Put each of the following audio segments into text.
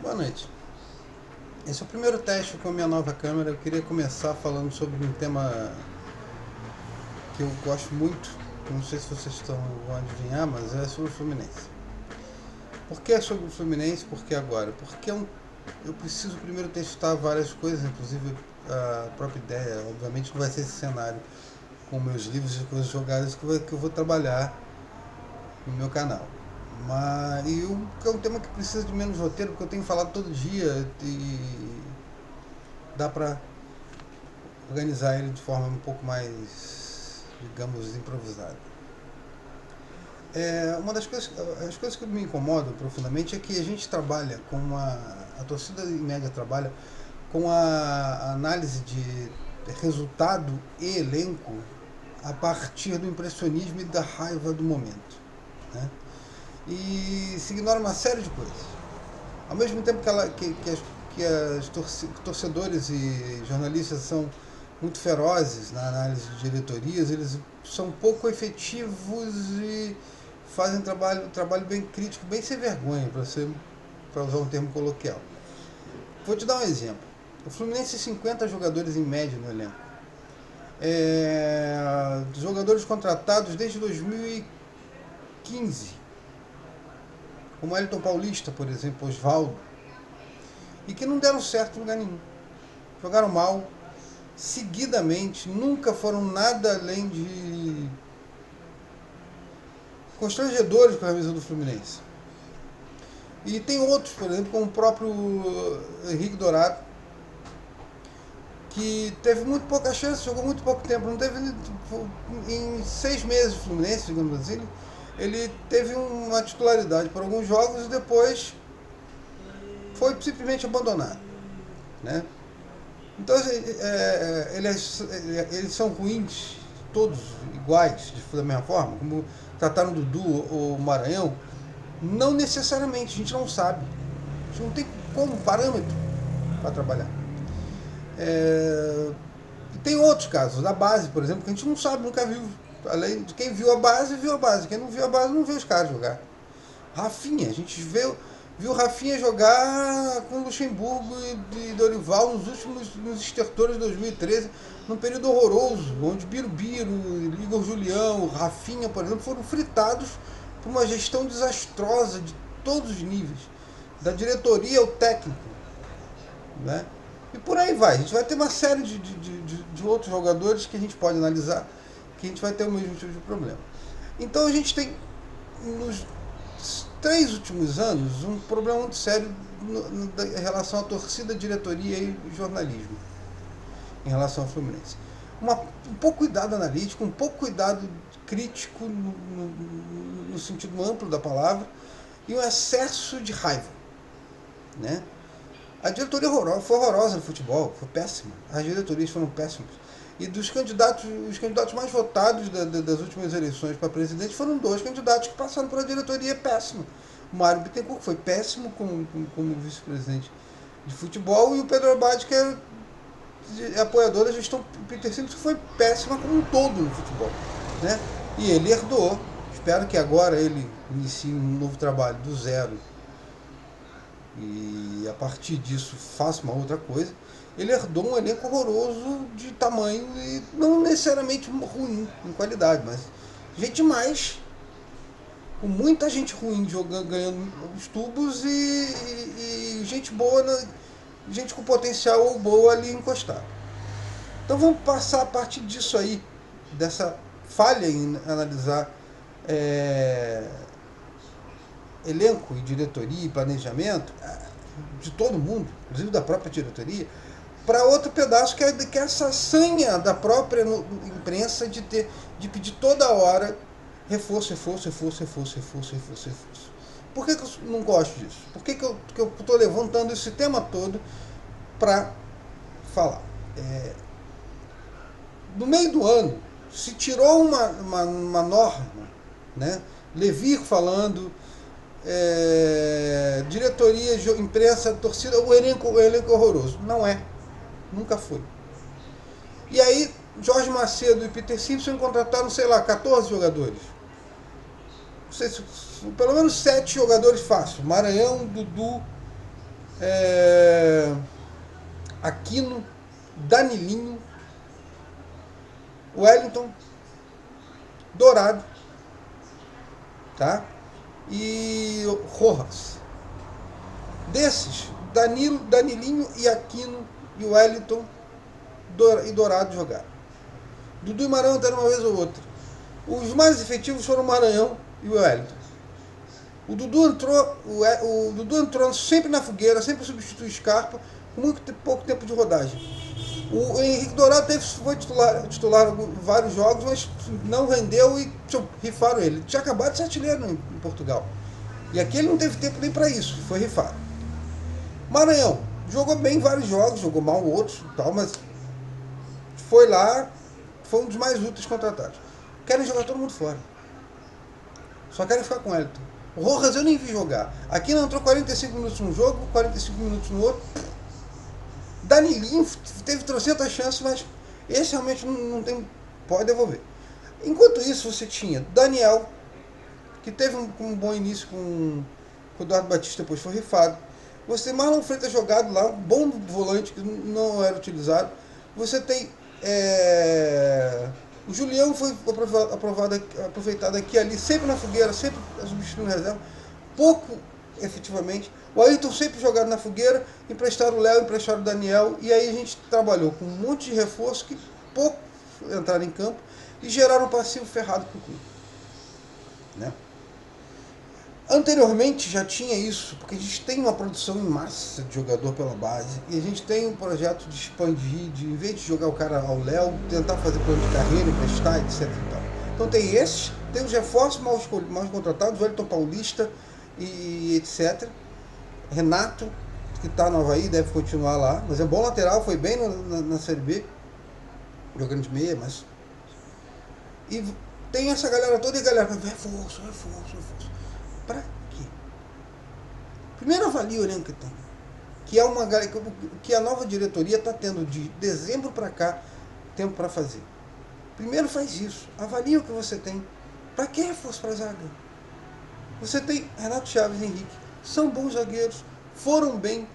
Boa noite. Esse é o primeiro teste com a minha nova câmera. Eu queria começar falando sobre um tema que eu gosto muito. Não sei se vocês vão adivinhar, mas é sobre o Fluminense. Por que é sobre o Fluminense? Por que agora? Porque eu preciso primeiro testar várias coisas, inclusive a própria ideia. Obviamente não vai ser esse cenário com meus livros e coisas jogadas que eu vou trabalhar no meu canal. Mas é um tema que precisa de menos roteiro, porque eu tenho falado todo dia e dá pra organizar ele de forma um pouco mais, digamos, improvisada. Uma das coisas, as coisas que me incomodam profundamente é que a gente trabalha com a torcida em média trabalha com a análise de resultado e elenco a partir do impressionismo e da raiva do momento, né? E se ignora uma série de coisas. Ao mesmo tempo que torcedores e jornalistas são muito ferozes na análise de diretorias, eles são pouco efetivos e fazem trabalho bem crítico, bem sem vergonha, para usar um termo coloquial. Vou te dar um exemplo. O Fluminense tem 50 jogadores em média no elenco. Jogadores contratados desde 2015, como Elton Paulista, por exemplo, Osvaldo, e que não deram certo em lugar nenhum. Jogaram mal, seguidamente, nunca foram nada além de constrangedores com a camisa do Fluminense. E tem outros, por exemplo, como o próprio Henrique Dourado, que teve muito pouca chance, jogou muito pouco tempo, não teve em 6 meses de Fluminense, digamos assim, ele teve uma titularidade por alguns jogos e depois foi simplesmente abandonado, né? Então eles são ruins, todos iguais, da mesma forma, como trataram o Dudu ou o Maranhão. Não necessariamente, a gente não sabe, a gente não tem como parâmetro para trabalhar. E tem outros casos, da base, por exemplo, que a gente não sabe, nunca viu. Além de quem viu a base, viu a base. Quem não viu a base, não viu os caras jogar. Rafinha, a gente viu Rafinha jogar com Luxemburgo e Dorival nos estertores de 2013, num período horroroso, onde Birubiru, Igor Julião, Rafinha, por exemplo, foram fritados por uma gestão desastrosa de todos os níveis, da diretoria ao técnico, né? E por aí vai. A gente vai ter uma série de outros jogadores que a gente pode analisar, que a gente vai ter o mesmo tipo de problema. Então a gente tem, nos 3 últimos anos, um problema muito sério em relação à torcida, diretoria e jornalismo, em relação ao Fluminense. Um pouco cuidado analítico, um pouco cuidado crítico no sentido amplo da palavra, e um excesso de raiva, né? A diretoria foi horrorosa no futebol, foi péssima. As diretorias foram péssimas. E os candidatos mais votados das últimas eleições para presidente foram 2 candidatos que passaram por uma diretoria péssima. O Mário Bittencourt foi péssimo como vice-presidente de futebol, e o Pedro Abad, que é apoiador da gestão Peter Simpson, que foi péssima como um todo no futebol, né? E ele herdou. Espero que agora ele inicie um novo trabalho do zero e a partir disso faça uma outra coisa. Ele herdou um elenco horroroso de tamanho e não necessariamente ruim em qualidade, mas gente demais, com muita gente ruim jogando, ganhando os tubos e gente boa, gente com potencial ou boa ali encostar. Então vamos passar a partir disso aí, dessa falha em analisar elenco e diretoria e planejamento de todo mundo, inclusive da própria diretoria, para outro pedaço que é essa sanha da própria imprensa de pedir toda hora reforço. Por que eu não gosto disso? Por que eu estou levantando esse tema todo para falar? No meio do ano se tirou uma norma, né? Levir falando, diretoria, imprensa, torcida, o elenco horroroso. Não é. Nunca foi. E aí, Jorge Macedo e Peter Simpson contrataram, sei lá, 14 jogadores. Não sei se, pelo menos 7 jogadores fácil. Maranhão, Dudu, é, Aquino, Danilinho, Wellington, Dourado, tá? E Rojas. Desses, Danilinho e Aquino e Wellington e Dourado jogaram. Dudu e Maranhão deram uma vez ou outra. Os mais efetivos foram o Maranhão e o Wellington. O Dudu entrou sempre na fogueira, sempre substituiu Scarpa, com muito pouco tempo de rodagem. O Henrique Dourado foi titular vários jogos, mas não rendeu e rifaram ele. Tinha acabado de ser artilheiro em Portugal. E aqui ele não teve tempo nem para isso, foi rifado. Maranhão jogou bem vários jogos, jogou mal outros e tal, mas foi lá, foi um dos mais úteis contratados. Querem jogar todo mundo fora. Só querem ficar com o Elton. O Rojas eu nem vi jogar. Aqui não entrou 45 minutos num jogo, 45 minutos no outro. Danilinho teve 300 chances, mas esse realmente não tem. Pode devolver. Enquanto isso, você tinha Daniel, que teve um bom início com o Eduardo Batista, depois foi rifado. Você tem Marlon Freitas jogado lá, um bom volante que não era utilizado. Você tem. O Julião foi aproveitado aqui e ali, sempre na fogueira, sempre substituindo reserva, pouco efetivamente. O Ayrton sempre jogado na fogueira, emprestaram o Léo, emprestaram o Daniel, e aí a gente trabalhou com um monte de reforço que pouco entraram em campo e geraram um passivo ferrado para o clube. Né? Anteriormente já tinha isso, porque a gente tem uma produção em massa de jogador pela base, e a gente tem um projeto de expandir, de em vez de jogar o cara ao Léo, tentar fazer plano de carreira, emprestar, etc. E tal. Então tem esses, tem os reforços mal contratados, o Wellington Paulista e etc. Renato, que está no Avaí, deve continuar lá, mas é bom lateral, foi bem na Série B, jogando de meia, mas... E tem essa galera toda e a galera, reforço. Pra quê? Primeiro avalie o elenco que tem. Que a nova diretoria está tendo de dezembro para cá tempo para fazer. Primeiro faz isso. Avalie o que você tem. Para que reforço para a zaga? Você tem Renato Chaves e Henrique. São bons zagueiros. Foram bem.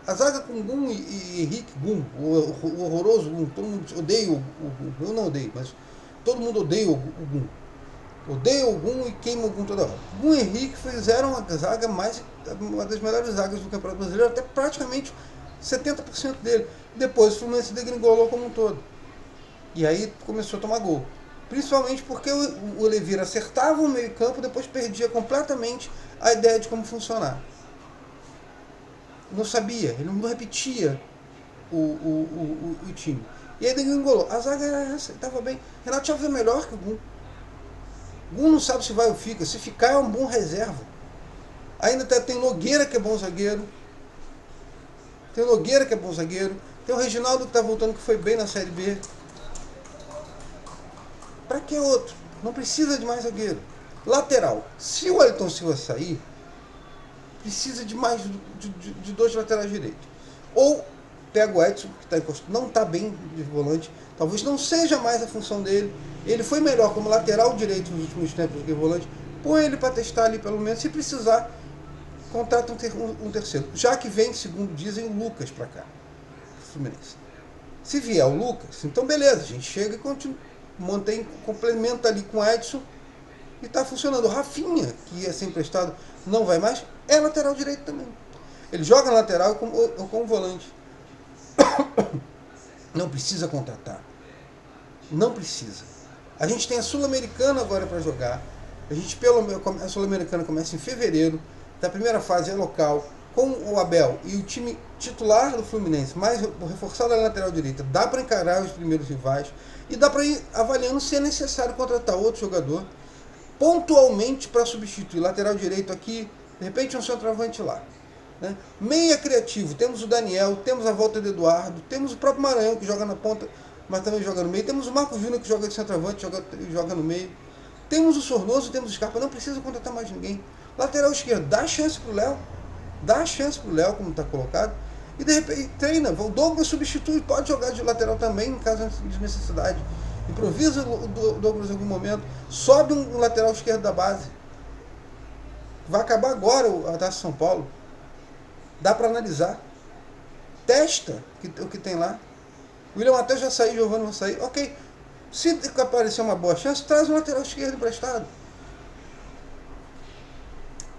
A zaga com Gum e Henrique, o horroroso Gum. Todo mundo odeia o Gum. Eu não odeio, mas todo mundo odeia o Gum. Odeia o Gum e queima o Gum toda hora. Gum e Henrique fizeram uma zaga uma das melhores zagas do Campeonato Brasileiro, até praticamente 70% dele. Depois o Fluminense degringolou como um todo. E aí começou a tomar gol. Principalmente porque o Oliveira acertava o meio campo, depois perdia completamente a ideia de como funcionar. Não sabia, ele não repetia o time. E aí degringolou. A zaga era essa, estava bem. Renato Chaves é melhor que o Gum. Gum não sabe se vai ou fica. Se ficar é um bom reserva. Ainda tem Nogueira, que é bom zagueiro. Tem o Reginaldo que está voltando, que foi bem na Série B. Para que outro? Não precisa de mais zagueiro. Lateral. Se o Wellington Silva sair, precisa de mais de dois laterais direitos. Ou pega o Edson, que tá encostado, não está bem de volante. Talvez não seja mais a função dele. Ele foi melhor como lateral direito nos últimos tempos do que volante. Põe ele para testar ali pelo menos. Se precisar, contrata um terceiro. Já que vem, segundo dizem, o Lucas para cá. Fluminense. Se vier o Lucas, então beleza. A gente chega e continua. Mantém, complementa ali com o Edson. E está funcionando. O Rafinha, que ia ser emprestado, não vai mais. É lateral direito também. Ele joga na lateral como volante. Não precisa contratar. Não precisa. A gente tem a Sul-Americana agora para jogar. A Sul-Americana começa em fevereiro. Da primeira fase é local. Com o Abel e o time titular do Fluminense, mais reforçado na lateral direita, dá para encarar os primeiros rivais. E dá para ir avaliando se é necessário contratar outro jogador pontualmente para substituir. Lateral direito aqui, de repente um centroavante lá. Né? Meia criativo, temos o Daniel, temos a volta do Eduardo, temos o próprio Maranhão que joga na ponta, mas também joga no meio, temos o Marco Júnior que joga de centroavante, joga no meio, temos o Sornoso, temos o Scarpa, não precisa contratar mais ninguém. Lateral esquerdo, dá chance pro Léo, como está colocado, e de repente treina, o Douglas substitui, pode jogar de lateral também em caso de necessidade. Improvisa o Douglas em algum momento, sobe um lateral esquerdo da base. Vai acabar agora a Taça São Paulo. Dá para analisar. Testa o que tem lá. O William até já saiu, Giovanni vai sair. Ok. Se aparecer uma boa chance, traz um lateral esquerdo emprestado.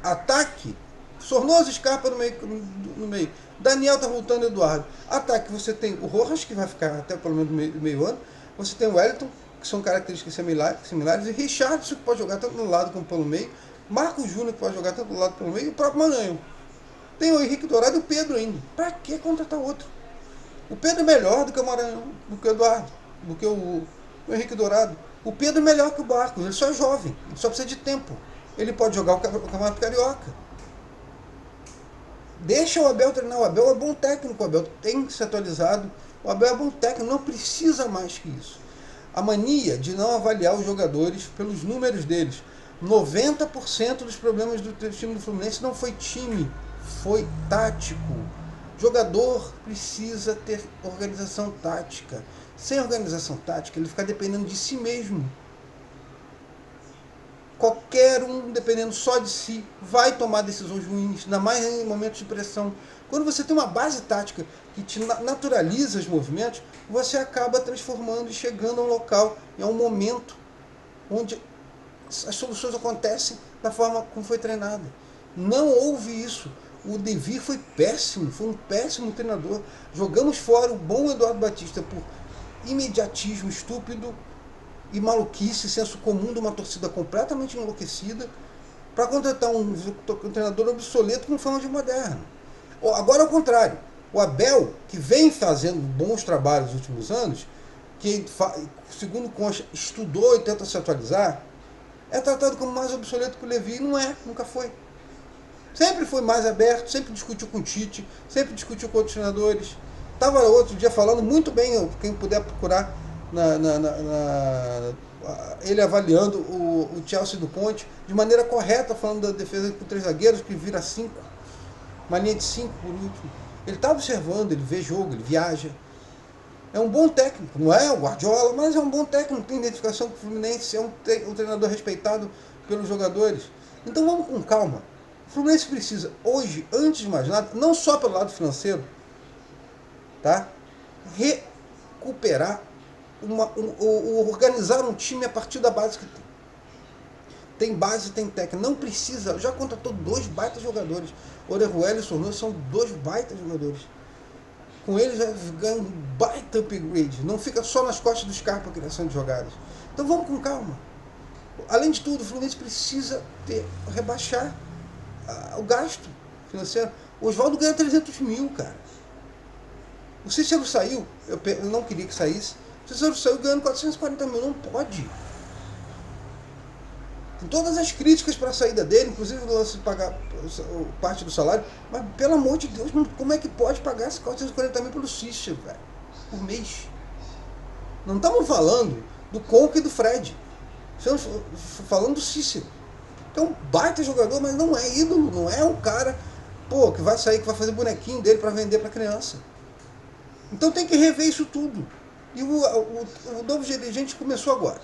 Ataque. Sornoso, Scarpa no meio. Daniel tá voltando, Eduardo. Ataque, você tem o Rojas, que vai ficar até pelo menos meio ano. Você tem o Wellington, que são características similares. E Richardson, que pode jogar tanto no lado como pelo meio. Marcos Júnior, que pode jogar tanto do lado como pelo meio. E o próprio Maranhão. Tem o Henrique Dourado e o Pedro ainda. Pra que contratar outro? O Pedro é melhor do que o Maranhão, do que o Eduardo, do que o Henrique Dourado. O Pedro é melhor que o Barcos, ele só é jovem, ele só precisa de tempo. Ele pode jogar o Campeonato Carioca. Deixa o Abel treinar, o Abel é bom técnico, o Abel tem que ser atualizado. O Abel é bom técnico, não precisa mais que isso. A mania de não avaliar os jogadores pelos números deles. 90% dos problemas do time do Fluminense não foi time, foi tático. Jogador precisa ter organização tática. Sem organização tática, ele fica dependendo de si mesmo. Qualquer um, dependendo só de si, vai tomar decisões ruins, ainda mais em momentos de pressão. Quando você tem uma base tática que te naturaliza os movimentos, você acaba transformando e chegando a um local, e a um momento onde as soluções acontecem da forma como foi treinada. Não houve isso. O Devir foi péssimo, foi um péssimo treinador. Jogamos fora o bom Eduardo Batista por imediatismo estúpido e maluquice, senso comum de uma torcida completamente enlouquecida, para contratar um treinador obsoleto com fama de moderno. Agora ao contrário, o Abel, que vem fazendo bons trabalhos nos últimos anos, que segundo consta estudou e tenta se atualizar, é tratado como mais obsoleto que o Levi, e não é, nunca foi. Sempre foi mais aberto, sempre discutiu com o Tite, sempre discutiu com outros treinadores. Estava outro dia falando muito bem, quem puder procurar, ele avaliando o Chelsea do Conte de maneira correta, falando da defesa com 3 zagueiros, que vira 5, uma linha de 5 por último. Ele está observando, ele vê jogo, ele viaja. É um bom técnico, não é o Guardiola, mas é um bom técnico, tem identificação com o Fluminense, é um treinador respeitado pelos jogadores. Então vamos com calma. O Fluminense precisa, hoje, antes de mais nada, não só pelo lado financeiro, tá? Recuperar, organizar um time a partir da base que tem. Tem base, tem técnica. Não precisa, já contratou 2 baitas jogadores. Orejuela e Sornoso são 2 baitas jogadores. Com eles já ganha um baita upgrade. Não fica só nas costas dos caras para criação de jogadas. Então vamos com calma. Além de tudo, o Fluminense precisa rebaixar o gasto financeiro. O Oswaldo ganha 300 mil, cara. O Cícero saiu, eu não queria que saísse. O Cícero saiu ganhando 440 mil, não pode. Tem todas as críticas para a saída dele, inclusive o lance de pagar parte do salário, mas pelo amor de Deus, como é que pode pagar esses 440 mil pelo Cícero, velho, por mês? Não estamos falando do Conca e do Fred. Estamos falando do Cícero. Que é um baita jogador, mas não é ídolo, não é um cara, que vai sair, que vai fazer bonequinho dele para vender para criança. Então tem que rever isso tudo. E o novo dirigente começou agora.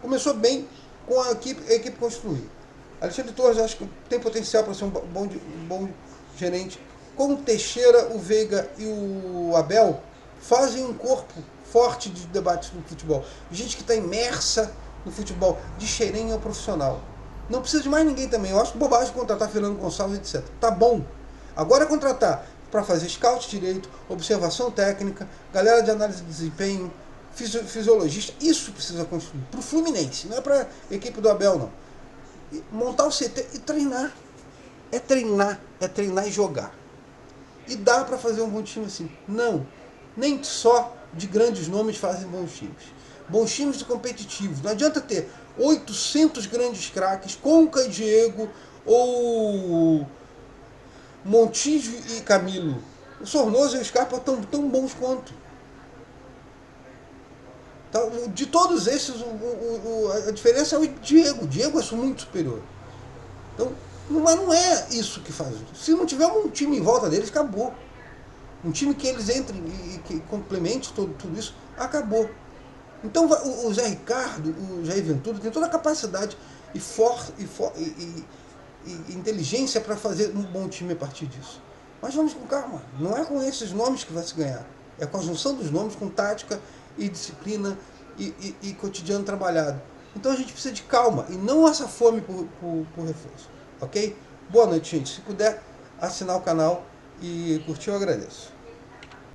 Começou bem com a equipe construída. Alexandre Torres acho que tem potencial para ser um bom gerente. Com o Teixeira, o Veiga e o Abel fazem um corpo forte de debates no futebol. Gente que está imersa no futebol, de cheirinho ao profissional. Não precisa de mais ninguém também. Eu acho bobagem contratar Fernando Gonçalves, etc. Tá bom. Agora contratar para fazer scout direito, observação técnica, galera de análise de desempenho, fisiologista, isso precisa construir. Para o Fluminense, não é para a equipe do Abel, não. Montar o CT e treinar. É treinar e jogar. E dá para fazer um bom time assim. Não. Nem só de grandes nomes fazem bons times. Bons times competitivos. Não adianta ter 800 grandes craques, Conca e Diego, ou Montijo e Camilo. O Sornoso e o Scarpa estão tão bons quanto. De todos esses, a diferença é o Diego. O Diego é muito superior. Então, mas não é isso que faz. Se não tiver um time em volta deles, acabou. Um time que eles entrem e que complemente tudo isso, acabou. Então o Zé Ricardo, o Jair Ventura tem toda a capacidade e inteligência para fazer um bom time a partir disso. Mas vamos com calma. Não é com esses nomes que vai se ganhar. É com a junção dos nomes, com tática e disciplina e cotidiano trabalhado. Então a gente precisa de calma e não essa fome por reforço. Ok? Boa noite, gente. Se puder assinar o canal e curtir, eu agradeço.